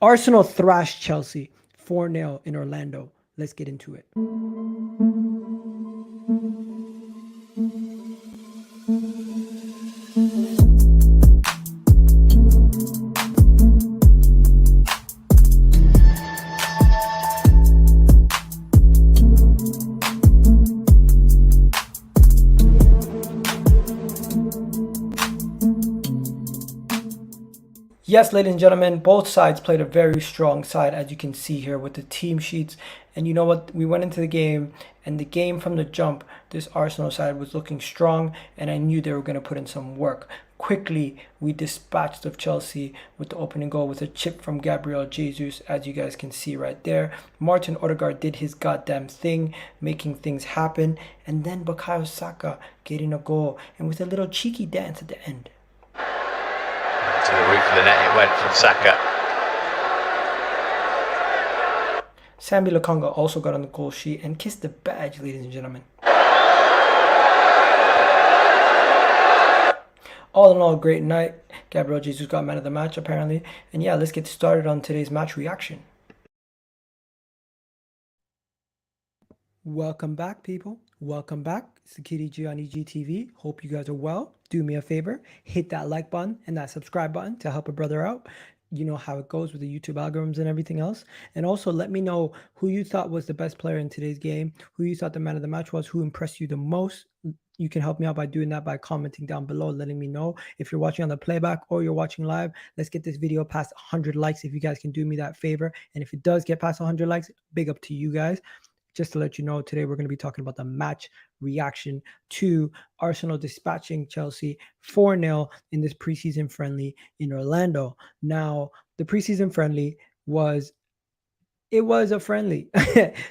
Arsenal thrashed Chelsea 4-0 in Orlando. Let's get into it. Yes, ladies and gentlemen, both sides played a very strong side, as you can see here with the team sheets. And you know what? We went into the game, and the game from the jump, this Arsenal side was looking strong, and I knew they were going to put in some work. Quickly, we dispatched of Chelsea with the opening goal with a chip from Gabriel Jesus, as you guys can see right there. Martin Odegaard did his goddamn thing, making things happen. And then Bukayo Saka getting a goal, and with a little cheeky dance at the end. To the roof of the net it went from Saka. Sambi Lokonga also got on the goal sheet and kissed the badge, ladies and gentlemen. All in all, great night. Gabriel Jesus got man of the match, apparently. And yeah, let's get started on today's match reaction. Welcome back, people. Welcome back. It's the Kitty G on EGTV. Hope you guys are well. Do me a favor, hit that like button and that subscribe button to help a brother out. You know how it goes with the YouTube algorithms and everything else. And also let me know who you thought was the best player in today's game, who you thought the man of the match was, who impressed you the most. You can help me out by doing that by commenting down below, letting me know. If you're watching on the playback or you're watching live, let's get this video past 100 likes if you guys can do me that favor. And if it does get past 100 likes, big up to you guys. Just to let you know, today we're going to be talking about the match reaction to Arsenal dispatching Chelsea 4-0 in this preseason friendly in Orlando. Now, the preseason friendly was a friendly.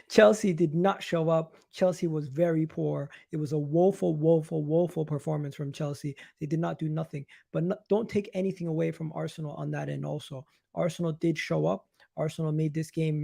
Chelsea did not show up. Chelsea was very poor. It was a woeful performance from Chelsea. They did not do nothing. But don't take anything away from Arsenal on that end also. Arsenal did show up. Arsenal made this game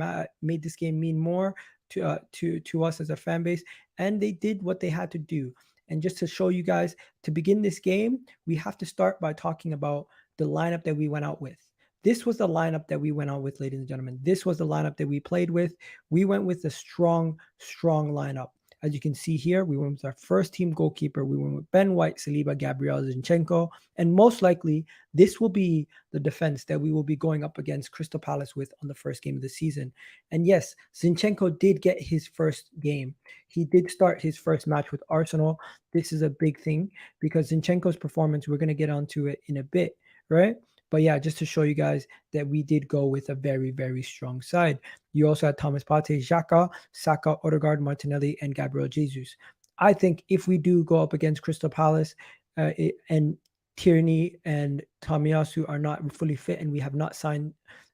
mean more to us as a fan base, and they did what they had to do. And just to show you guys, to begin this game, we have to start by talking about the lineup that we went out with. This was the lineup that we went out with, ladies and gentlemen. This was the lineup that we played with. We went with a strong lineup. As you can see here, we went with our first team goalkeeper. We went with Ben White, Saliba, Gabriel, Zinchenko. And most likely, this will be the defense that we will be going up against Crystal Palace with on the first game of the season. And yes, Zinchenko did get his first game. He did start his first match with Arsenal. This is a big thing because Zinchenko's performance, we're going to get onto it in a bit, right? But yeah, just to show you guys that we did go with a very strong side. You also had Thomas Partey, Xhaka, Saka, Odegaard, Martinelli, and Gabriel Jesus. I think if we do go up against Crystal Palace and Tierney and Tomiyasu are not fully fit and we have not signed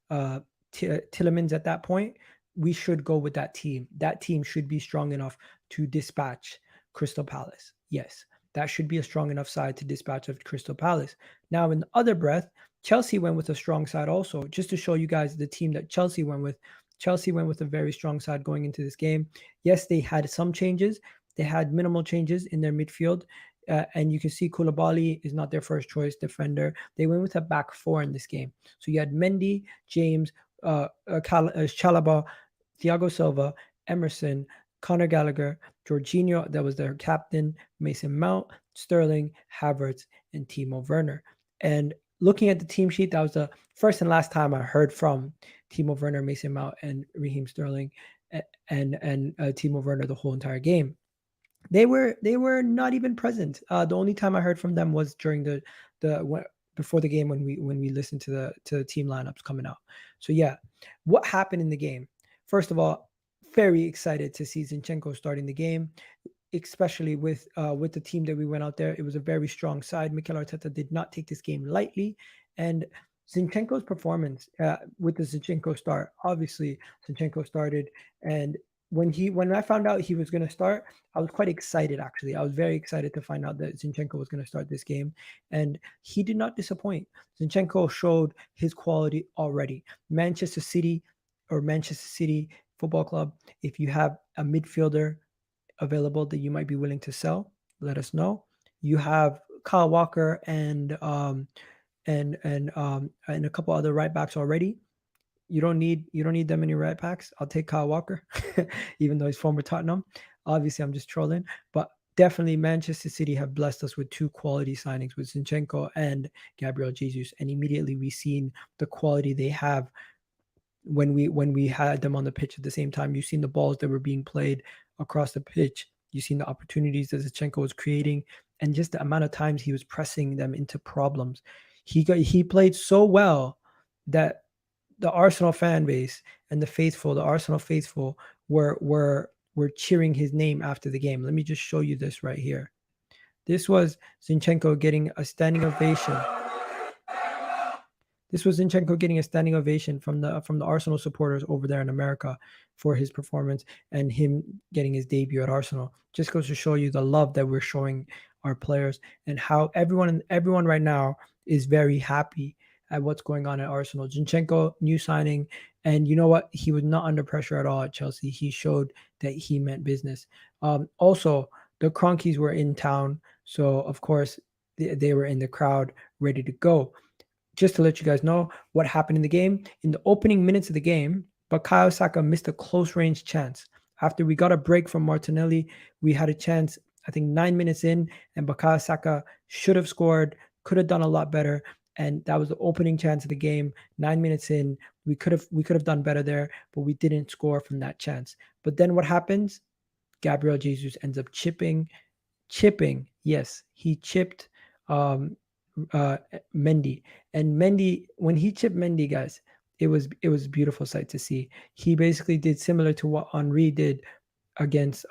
Tielemans at that point, we should go with that team. That team should be strong enough to dispatch Crystal Palace. Yes, that should be a strong enough side to dispatch of Crystal Palace. Now, in the other breath, Chelsea went with a strong side also. Just to show you guys the team that Chelsea went with. Chelsea went with a very strong side going into this game. Yes, they had some changes. They had minimal changes in their midfield. And you can see Koulibaly is not their first choice defender. They went with a back four in this game. So you had Mendy, James, Chalobah, Thiago Silva, Emerson, Conor Gallagher, Jorginho, that was their captain, Mason Mount, Sterling, Havertz, and Timo Werner. And looking at the team sheet, that was the first and last time I heard from Timo Werner, Mason Mount, and Raheem Sterling and Timo Werner the whole entire game. They were not even present. The only time I heard from them was during the before the game when we listened to the team lineups coming out. So yeah, what happened in the game? First of all, very excited to see Zinchenko starting the game, especially with the team that we went out there. It was a very strong side. Mikel Arteta did not take this game lightly, and Zinchenko's performance with the Zinchenko start. Obviously, Zinchenko started, and when I found out he was going to start, I was quite excited. Actually, I was very excited to find out that Zinchenko was going to start this game, and he did not disappoint. Zinchenko showed his quality already. Manchester City Football Club, if you have a midfielder available that you might be willing to sell, let us know. You have Kyle Walker and a couple other right backs already. You don't need that many right backs. I'll take Kyle Walker, even though he's former Tottenham. Obviously, I'm just trolling, but definitely Manchester City have blessed us with two quality signings with Zinchenko and Gabriel Jesus, and immediately we've seen the quality they have when we had them on the pitch at the same time. You've seen the balls that were being played across the pitch. You've seen the opportunities that Zinchenko was creating, and just the amount of times he was pressing them into problems. He played so well that the Arsenal fan base and the Arsenal faithful were cheering his name after the game. Let me just show you this right here. This was Zinchenko getting a standing ovation. This was Zinchenko getting a standing ovation from the Arsenal supporters over there in America for his performance and him getting his debut at Arsenal. Just goes to show you the love that we're showing our players and how everyone right now is very happy at what's going on at Arsenal. Zinchenko, new signing, and you know what? He was not under pressure at all at Chelsea. He showed that he meant business. Also, the Cronkies were in town, so of course they were in the crowd, ready to go. Just to let you guys know what happened in the game, in the opening minutes of the game, Bukayo Saka missed a close range chance. After we got a break from Martinelli, we had a chance, I think 9 minutes in, and Bukayo Saka should have scored, could have done a lot better. And that was the opening chance of the game. 9 minutes in, we could have done better there, but we didn't score from that chance. But then what happens? Gabriel Jesus ends up chipping. Yes, he chipped uh, Mendy. And Mendy, when he chipped Mendy, guys, it was a beautiful sight to see. He basically did similar to what Henri did against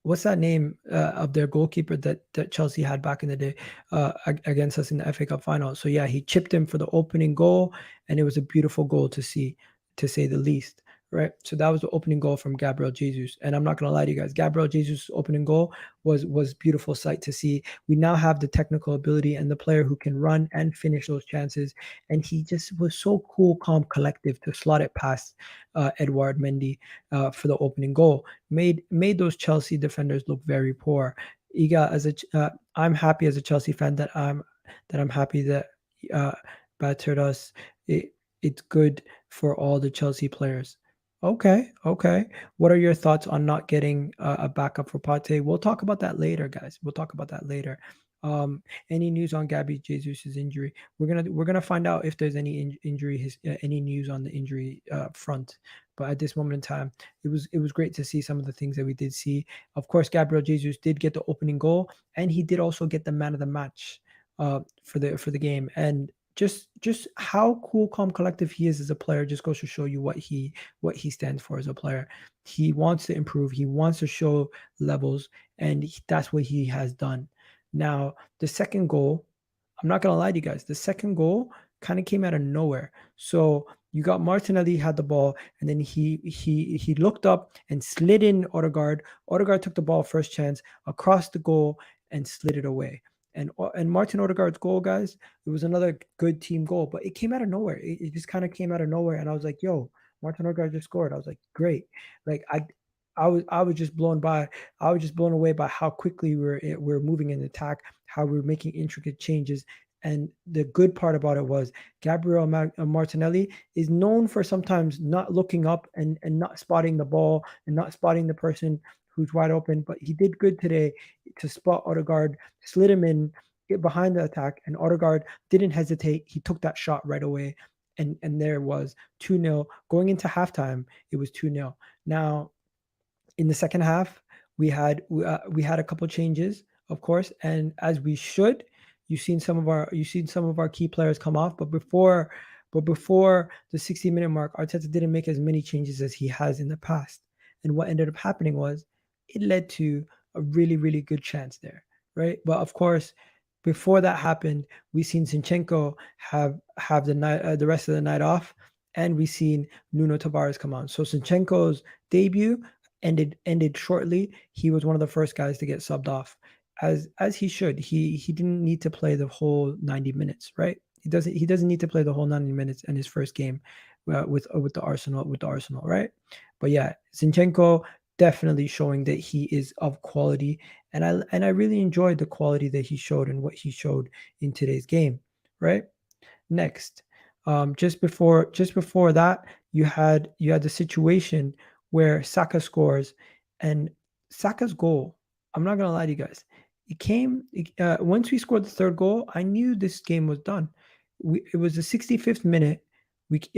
what's that name of their goalkeeper that Chelsea had back in the day against us in the FA Cup final. So yeah, he chipped him for the opening goal, and it was a beautiful goal to see, to say the least. Right, so that was the opening goal from Gabriel Jesus, and I'm not gonna lie to you guys. Gabriel Jesus' opening goal was beautiful sight to see. We now have the technical ability and the player who can run and finish those chances, and he just was so cool, calm, collective to slot it past Edouard Mendy for the opening goal. Made those Chelsea defenders look very poor. I'm happy as a Chelsea fan that I'm happy that uh, battered us. It's good for all the Chelsea players. Okay, okay. What are your thoughts on not getting a backup for Partey? We'll talk about that later, guys. We'll talk about that later. Any news on Gabby Jesus' injury? We're gonna find out if there's any injury, any news on the injury front. But at this moment in time, it was great to see some of the things that we did see. Of course, Gabriel Jesus did get the opening goal, and he did also get the man of the match for the game. And just how cool, calm, collective he is as a player just goes to show you what he stands for as a player. He wants to improve. He wants to show levels, and that's what he has done. Now, the second goal, I'm not gonna lie to you guys. The second goal kind of came out of nowhere. So you got Martinelli had the ball, and then he looked up and slid in Odegaard. Odegaard took the ball first chance across the goal and slid it away. And Martin Odegaard's goal, guys, it was another good team goal, but it came out of nowhere. It just kind of came out of nowhere, and I was like, "Yo, Martin Odegaard just scored." I was like, "Great!" Like I was just blown by. I was just blown away by how quickly we're moving in attack, how we're making intricate changes. And the good part about it was Gabriel Martinelli is known for sometimes not looking up and not spotting the ball and not spotting the person who's wide open, but he did good today to spot Odegaard, slid him in, get behind the attack, and Odegaard didn't hesitate. He took that shot right away, and there was 2-0. Going into halftime, it was 2-0. Now, in the second half, we had a couple changes, of course, and as we should, you've seen some of our key players come off, but before the 60-minute mark, Arteta didn't make as many changes as he has in the past. And what ended up happening was it led to a really, really good chance there, right? But of course, before that happened, we seen Zinchenko have the rest of the night off, and we seen Nuno Tavares come on. So Zinchenko's debut ended shortly. He was one of the first guys to get subbed off, as he should. He didn't need to play the whole 90 minutes, right? He doesn't need to play the whole 90 minutes in his first game with the Arsenal, right? But yeah, Zinchenko definitely showing that he is of quality, and I really enjoyed the quality that he showed and what he showed in today's game, right? Next, Just before that, you had the situation where Saka scores, and Saka's goal. I'm not gonna lie to you guys. Once we scored the third goal. I knew this game was done. It was the 65th minute.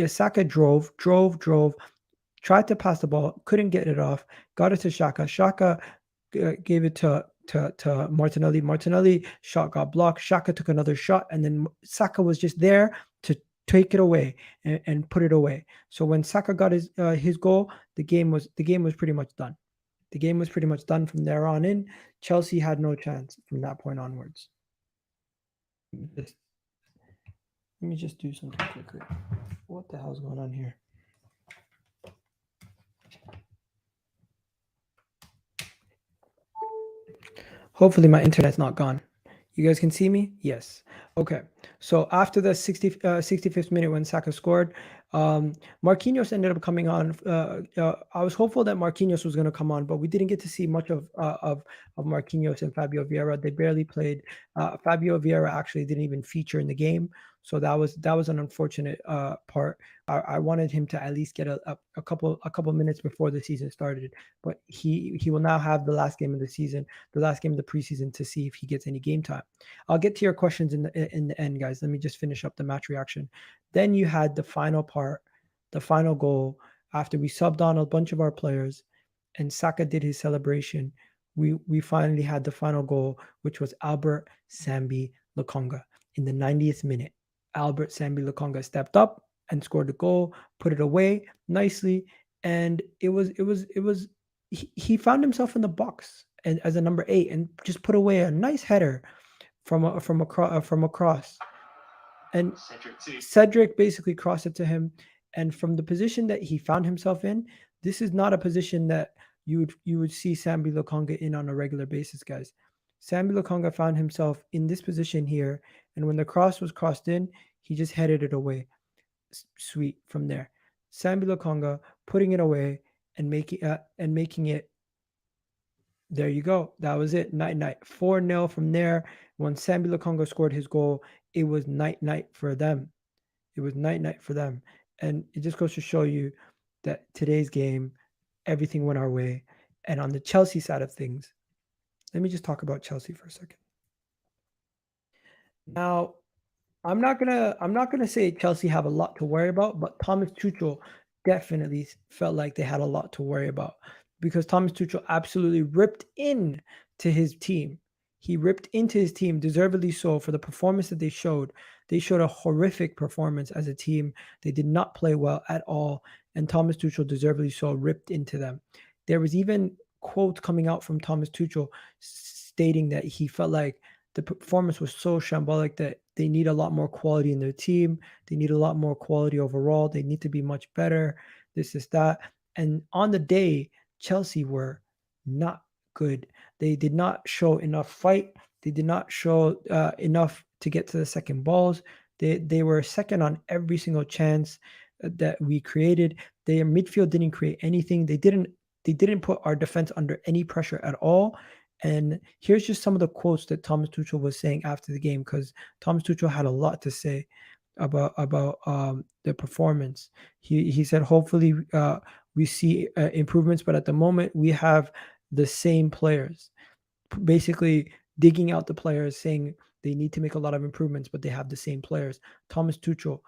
Saka drove, tried to pass the ball, couldn't get it off, got it to Shaka. Shaka gave it to Martinelli. Martinelli shot got blocked. Shaka took another shot, and then Saka was just there to take it away and put it away. So when Saka got his goal, the game was pretty much done. The game was pretty much done from there on in. Chelsea had no chance from that point onwards. Let me just do something quickly. What the hell's going on here? Hopefully my internet's not gone. You guys can see me? Yes. Okay. So after the 65th minute when Saka scored, Marquinhos ended up coming on. I was hopeful that Marquinhos was going to come on, but we didn't get to see much of Marquinhos and Fabio Vieira. They barely played. Fabio Vieira actually didn't even feature in the game, so that was an unfortunate part. I wanted him to at least get a couple minutes before the season started, but he will now have the last game of the season, the last game of the preseason, to see if he gets any game time. I'll get to your questions in the end, guys. Let me just finish up the match reaction. Then you had the final part, the final goal, after we subbed on a bunch of our players and Saka did his celebration. We finally had the final goal, which was Albert Sambi Lokonga in the 90th minute. Albert Sambi Lokonga stepped up and scored the goal, put it away nicely, and he found himself in the box and as a number 8 and just put away a nice header from across. And Cedric basically crossed it to him. And from the position that he found himself in, this is not a position that you would see Sambi Lokonga in on a regular basis, guys. Sambi Lokonga found himself in this position here, and when the cross was crossed in, he just headed it away. Sweet from there. Sambi Lokonga putting it away and making it. There you go. That was it. Night. 4-0 from there. When Sambi Lokonga scored his goal, it was night for them. It was night for them. And it just goes to show you that today's game, everything went our way. And on the Chelsea side of things, let me just talk about Chelsea for a second. Now, I'm not gonna say Chelsea have a lot to worry about, but Thomas Tuchel definitely felt like they had a lot to worry about because Thomas Tuchel absolutely ripped in to his team. He ripped into his team, deservedly so, for the performance that they showed. They showed a horrific performance as a team. They did not play well at all, and Thomas Tuchel deservedly so ripped into them. There was even quotes coming out from Thomas Tuchel stating that he felt like the performance was so shambolic that they need a lot more quality in their team. They need a lot more quality overall. They need to be much better. This is that. And on the day, Chelsea were not good. They did not show enough fight. They did not show enough to get to the second balls. They were second on every single chance that we created. Their midfield didn't create anything. They didn't put our defense under any pressure at all. And here's just some of the quotes that Thomas Tuchel was saying after the game, because Thomas Tuchel had a lot to say about the performance. He said, hopefully we see improvements, but at the moment we have the same players. Basically digging out the players, saying they need to make a lot of improvements, but they have the same players. Thomas Tuchel,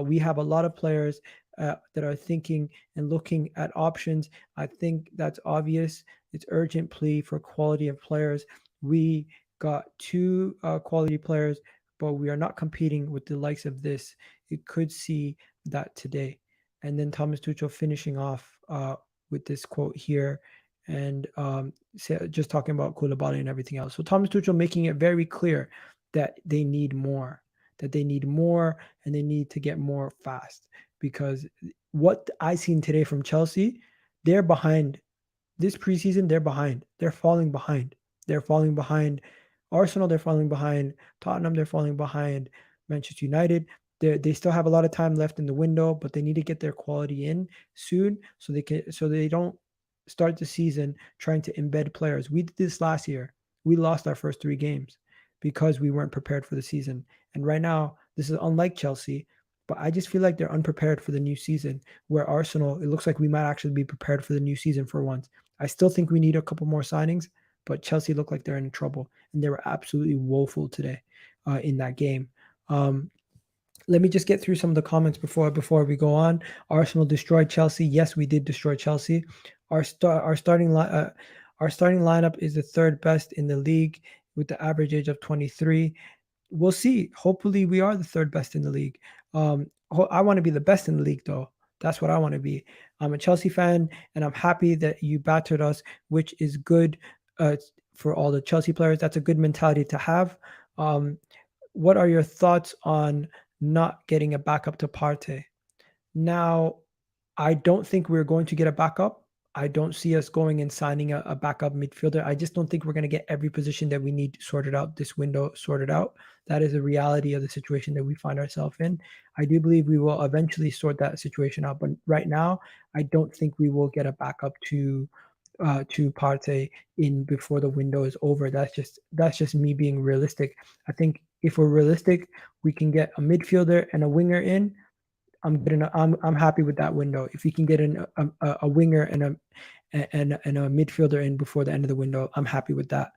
we have a lot of players that are thinking and looking at options. I think that's obvious. It's urgent plea for quality of players. We got 2 quality players, but we are not competing with the likes of this. You could see that today. And then Thomas Tuchel finishing off with this quote here, and just talking about Koulibaly and everything else. So Thomas Tuchel making it very clear that they need more, and they need to get more fast, because what I seen today from Chelsea, they're behind. This preseason, they're behind. They're falling behind. Arsenal, they're falling behind. Tottenham, they're falling behind. Manchester United, they still have a lot of time left in the window, but they need to get their quality in soon so they don't start the season trying to embed players. We did this last year. We lost our first 3 games because we weren't prepared for the season. And right now, this is unlike Chelsea. but I just feel like they're unprepared for the new season. Where Arsenal, it looks like we might actually be prepared for the new season for once. I still think we need a couple more signings, but Chelsea look like they're in trouble, and they were absolutely woeful today in that game. Let me just get through some of the comments before we go on. Arsenal destroyed Chelsea. Yes, we did destroy Chelsea. Our starting lineup is the third best in the league with the average age of 23. We'll see. Hopefully, we are the third best in the league. I want to be the best in the league, though. That's what I want to be. I'm a Chelsea fan, and I'm happy that you battered us, which is good for all the Chelsea players. That's a good mentality to have. What are your thoughts on not getting a backup to Partey? Now, I don't think we're going to get a backup. I don't see us going and signing a backup midfielder. I just don't think we're going to get every position that we need sorted out this window sorted out. That is the reality of the situation that we find ourselves in. I do believe we will eventually sort that situation out, but right now, I don't think we will get a backup to Partey in before the window is over. That's just me being realistic. I think if we're realistic, we can get a midfielder and a winger in. I'm happy with that window. If we can get a winger and a midfielder in before the end of the window, I'm happy with that.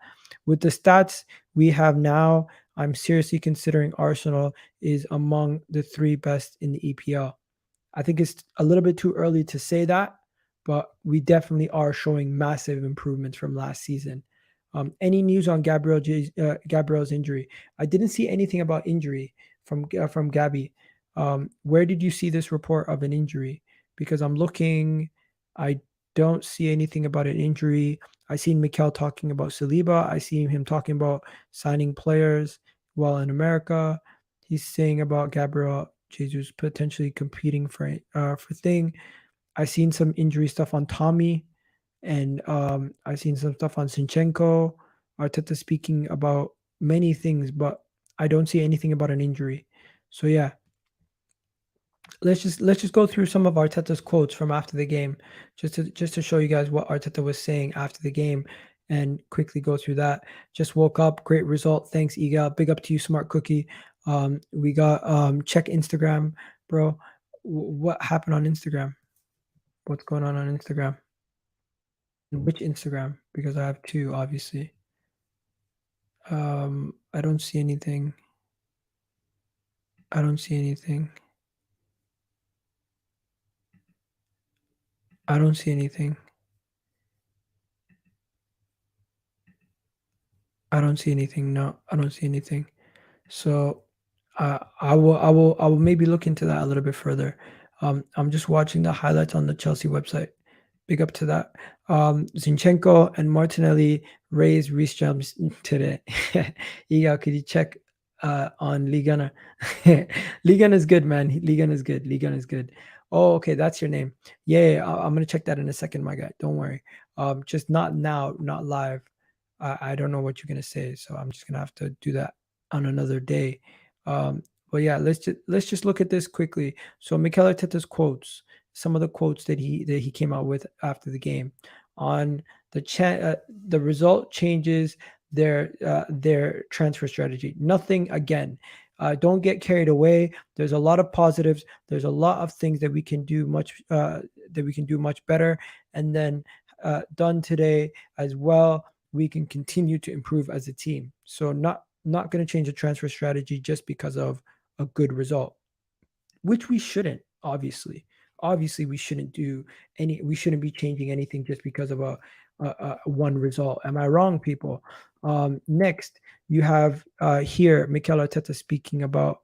With the stats we have now, I'm seriously considering Arsenal is among the 3 best in the EPL. I think it's a little bit too early to say that, but we definitely are showing massive improvements from last season. Any news on Gabriel's injury? I didn't see anything about injury from Gabby. Where did you see this report of an injury? Because I'm looking, I don't see anything about an injury. I seen Mikel talking about Saliba. I seen him talking about signing players while in America. He's saying about Gabriel Jesus potentially competing for thing. I seen some injury stuff on Tommy, and I seen some stuff on Zinchenko. Arteta speaking about many things, but I don't see anything about an injury. So yeah, let's just go through some of Arteta's quotes from after the game, just to show you guys what Arteta was saying after the game, and quickly go through that. Just woke up, great result. Thanks, Egal. Big up to you, Smart Cookie. We got check Instagram, bro. What happened on Instagram? What's going on Instagram? Which Instagram? Because I have 2, obviously. I don't see anything. I don't see anything. I don't see anything. I don't see anything. No, I don't see anything. So I will maybe look into that a little bit further. I'm just watching the highlights on the Chelsea website. Big up to that. Zinchenko and Martinelli raised Reece James today. Iga, could you check on Ligana? Ligan is good, man. Ligan is good. Ligan is good. Oh, okay, that's your name. Yeah, I'm gonna check that in a second, my guy. Don't worry. Just not now, not live. I don't know what you're gonna say, so I'm just gonna have to do that on another day. But yeah, let's just look at this quickly. So Mikel Arteta's quotes, some of the quotes that he came out with after the game on the result changes their transfer strategy. Nothing again. Don't get carried away. There's a lot of positives. There's a lot of things that we can do much better. And then done today as well, we can continue to improve as a team. So not going to change the transfer strategy just because of a good result, which we shouldn't. Obviously, we shouldn't we shouldn't be changing anything just because of a one result. Am I wrong, people? Next, you have here Mikel Arteta speaking about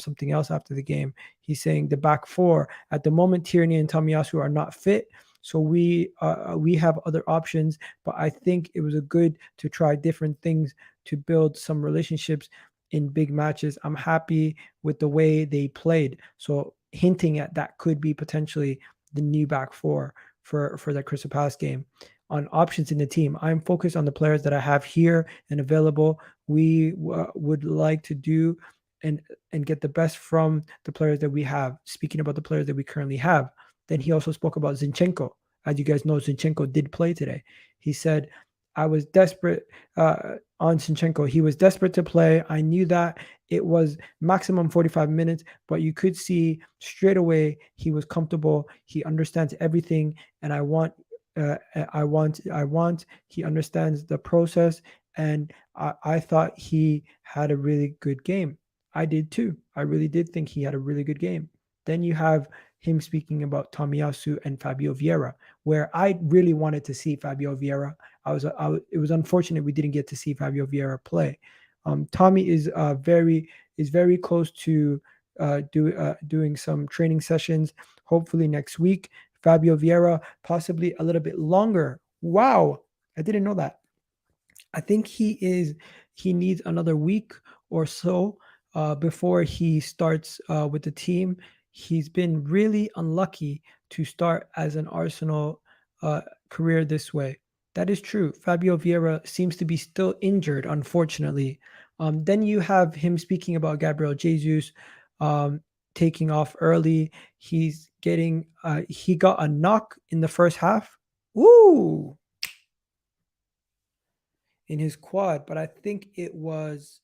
something else after the game. He's saying the back 4 at the moment, Tierney and Tomiyasu are not fit. So we have other options, but I think it was a good to try different things to build some relationships in big matches. I'm happy with the way they played. So hinting at that could be potentially the new back 4 for that Crystal Palace game. On options in the team, I'm focused on the players that I have here and available. We would like to do and get the best from the players that we have. Speaking about the players that we currently have, then he also spoke about Zinchenko. As you guys know, Zinchenko did play today. He said, I was desperate. on Zinchenko. He was desperate to play. I knew that it was maximum 45 minutes, but you could see straight away he was comfortable. He understands everything, and he understands the process. And I thought he had a really good game. I did too. I really did think he had a really good game. Then you have him speaking about Tomiyasu and Fabio Vieira, where I really wanted to see Fabio Vieira. It was unfortunate we didn't get to see Fabio Vieira play. Tommy is very close to doing some training sessions. Hopefully next week. Fabio Vieira possibly a little bit longer. Wow, I didn't know that. I think he needs another week or so before he starts with the team. He's been really unlucky to start as an Arsenal career this way. That is true. Fabio Vieira seems to be still injured, unfortunately. Then you have him speaking about Gabriel Jesus um, taking off early. He got a knock in the first half. Ooh, in his quad, but I think it was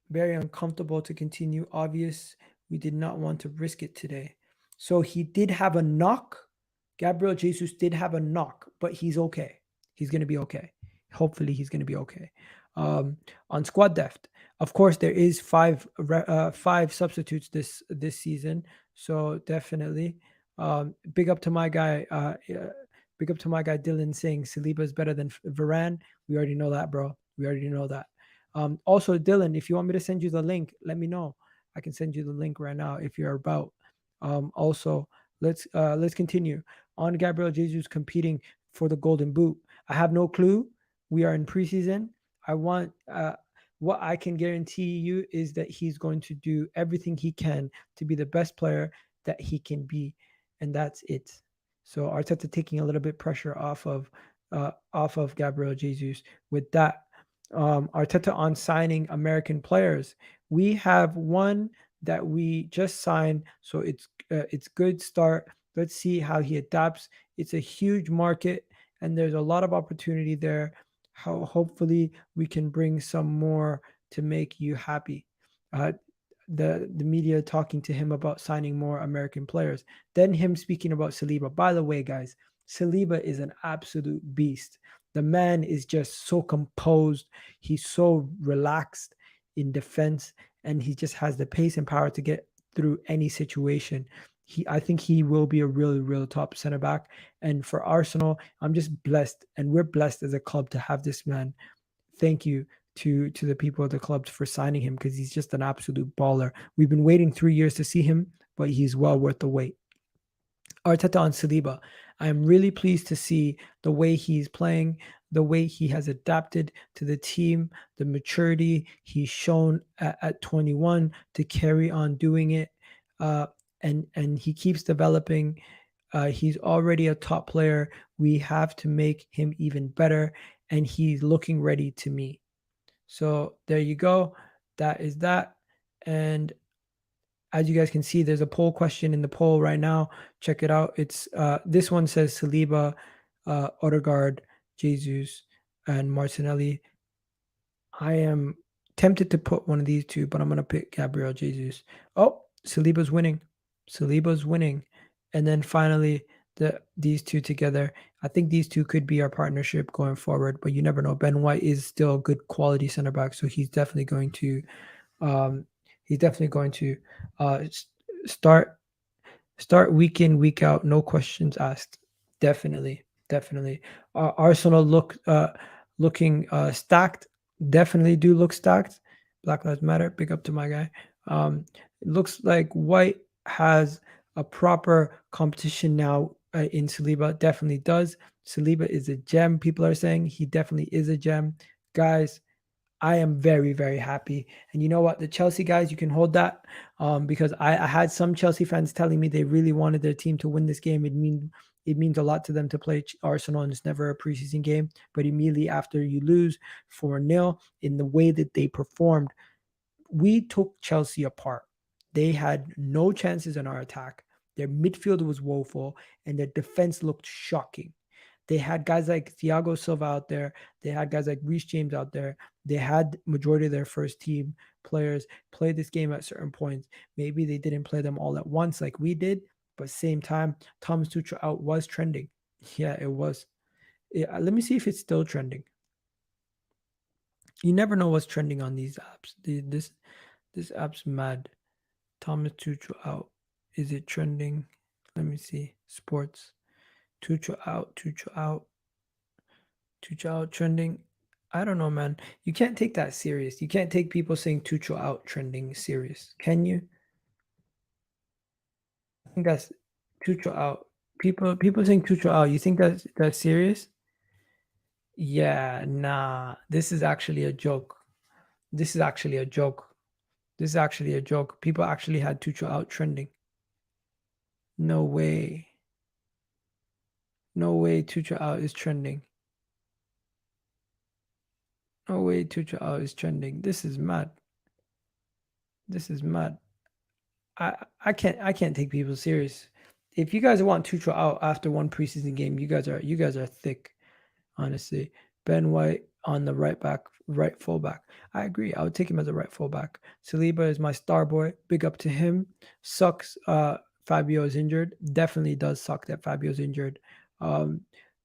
very uncomfortable to continue. Obvious, we did not want to risk it today. So he did have a knock. Gabriel Jesus did have a knock, but he's okay. He's going to be okay. Hopefully, he's going to be okay. On squad depth, of course, there is five substitutes this season. So definitely, big up to my guy. Big up to my guy Dylan saying Saliba is better than Varane. We already know that, bro. We already know that. Also, Dylan, if you want me to send you the link, let me know. I can send you the link right now if you're about. Also, let's continue on. Gabriel Jesus competing for the Golden Boot. I have no clue. We are in preseason. I want what I can guarantee you is that he's going to do everything he can to be the best player that he can be, and that's it. So Arteta taking a little bit pressure off of Gabriel Jesus with that. Arteta on signing American players. We have one that we just signed, so it's good start. Let's see how he adapts. It's a huge market, and there's a lot of opportunity there. How hopefully we can bring some more to make you happy. Uh, the media talking to him about signing more American players. Then him speaking about Saliba. By the way, guys, Saliba is an absolute beast. The man is just so composed. He's so relaxed in defense, and he just has the pace and power to get through any situation. I think he will be a really, real top center back. And for Arsenal, I'm just blessed, and we're blessed as a club to have this man. Thank you to the people at the clubs for signing him because he's just an absolute baller. We've been waiting 3 years to see him, but he's well worth the wait. Arteta on Saliba. I am really pleased to see the way he's playing, the way he has adapted to the team, the maturity he's shown at 21 to carry on doing it, and he keeps developing. He's already a top player. We have to make him even better, and he's looking ready to me. So there you go. That is that. And as you guys can see, there's a poll question in the poll right now. Check it out. It's this one says Saliba, Odegaard, Jesus, and Martinelli. I am tempted to put one of these two, but I'm gonna pick Gabriel Jesus. Oh, Saliba's winning. Saliba's winning. And then finally, these two together. I think these two could be our partnership going forward, but you never know. Ben White is still a good quality center back, so he's definitely going to uh, start week in, week out, no questions asked. Definitely, definitely. Arsenal looking stacked. Definitely do look stacked. Black Lives Matter. Big up to my guy. It looks like White has a proper competition now in Saliba. Definitely does. Saliba is a gem. People are saying he definitely is a gem. Guys, I am very, very happy. And you know what? The Chelsea guys, you can hold that because I had some Chelsea fans telling me they really wanted their team to win this game. It means a lot to them to play Arsenal, and it's never a preseason game. But immediately after you lose 4-0 in the way that they performed, we took Chelsea apart. They had no chances in our attack. Their midfield was woeful, and their defense looked shocking. They had guys like Thiago Silva out there. They had guys like Reece James out there. They had majority of their first team players play this game at certain points. Maybe they didn't play them all at once like we did, but same time, Thomas Tuchel out was trending. Yeah, it was. Yeah, let me see if it's still trending. You never know what's trending on these apps. This app's mad. Thomas Tuchel out. Is it trending? Let me see. Sports. Tuchel out. Tuchel out. Tuchel out trending. I don't know, man. You can't take that serious. You can't take people saying Tuchel out trending serious. Can you? I think that's Tuchel out. People saying Tuchel out. You think that's serious? Yeah, nah. This is actually a joke. This is actually a joke. This is actually a joke. People actually had Tuchel out trending. No way. No way Tuchel out is trending. No way Tuchel out is trending. This is mad. This is mad. I can't take people serious. If you guys want Tuchel out after one preseason game, you guys are thick, honestly. Ben White on the right fullback. I agree. I would take him as a right fullback. Saliba is my star boy. Big up to him. Sucks Fabio is injured. Definitely does suck that Fabio's injured.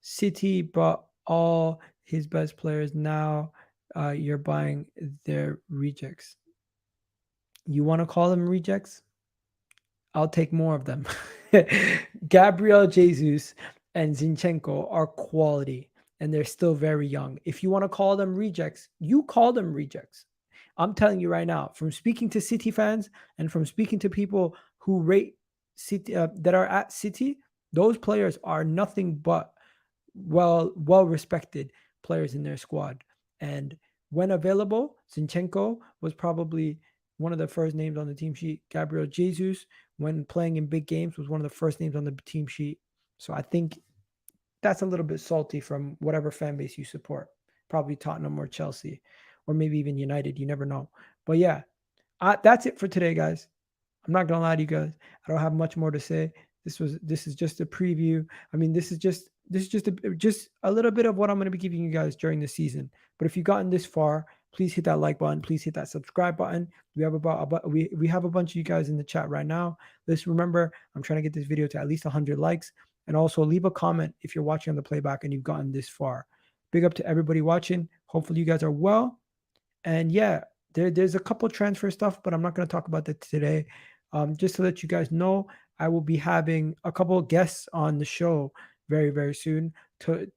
City brought all his best players. Now you're buying their rejects. You want to call them rejects? I'll take more of them. Gabriel Jesus and Zinchenko are quality, and they're still very young. If you want to call them rejects, you call them rejects. I'm telling you right now, from speaking to City fans and from speaking to people who rate City that are at City, those players are nothing but well respected players in their squad. And when available, Zinchenko was probably one of the first names on the team sheet. Gabriel Jesus, when playing in big games, was one of the first names on the team sheet. So I think that's a little bit salty from whatever fan base you support. Probably Tottenham or Chelsea, or maybe even United. You never know. But yeah, that's it for today, guys. I'm not gonna lie to you guys. I don't have much more to say. This is just a preview. I mean, this is just a little bit of what I'm going to be giving you guys during the season. But if you've gotten this far, please hit that like button. Please hit that subscribe button. We have we have a bunch of you guys in the chat right now. Let's remember, I'm trying to get this video to at least 100 likes, and also leave a comment if you're watching on the playback and you've gotten this far. Big up to everybody watching. Hopefully you guys are well. And yeah, there's a couple transfer stuff, but I'm not going to talk about that today. Just to let you guys know, I will be having a couple of guests on the show very, very soon.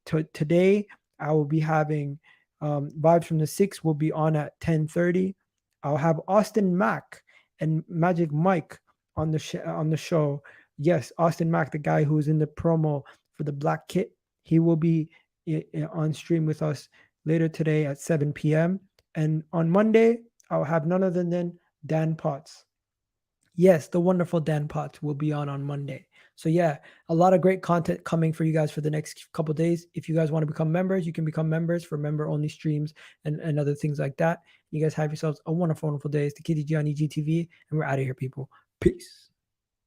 Today, I will be having Vibes from the Six will be on at 10:30. I'll have Austin Mack and Magic Mike on the show. Yes, Austin Mack, the guy who was in the promo for the Black Kit, he will be on stream with us later today at 7 p.m. And on Monday, I'll have none other than Dan Potts. Yes, the wonderful Dan Potts will be on Monday. So yeah, a lot of great content coming for you guys for the next couple of days. If you guys want to become members, you can become members for member-only streams and other things like that. You guys have yourselves a wonderful, wonderful day. It's the KDG on EGTV, and we're out of here, people. Peace.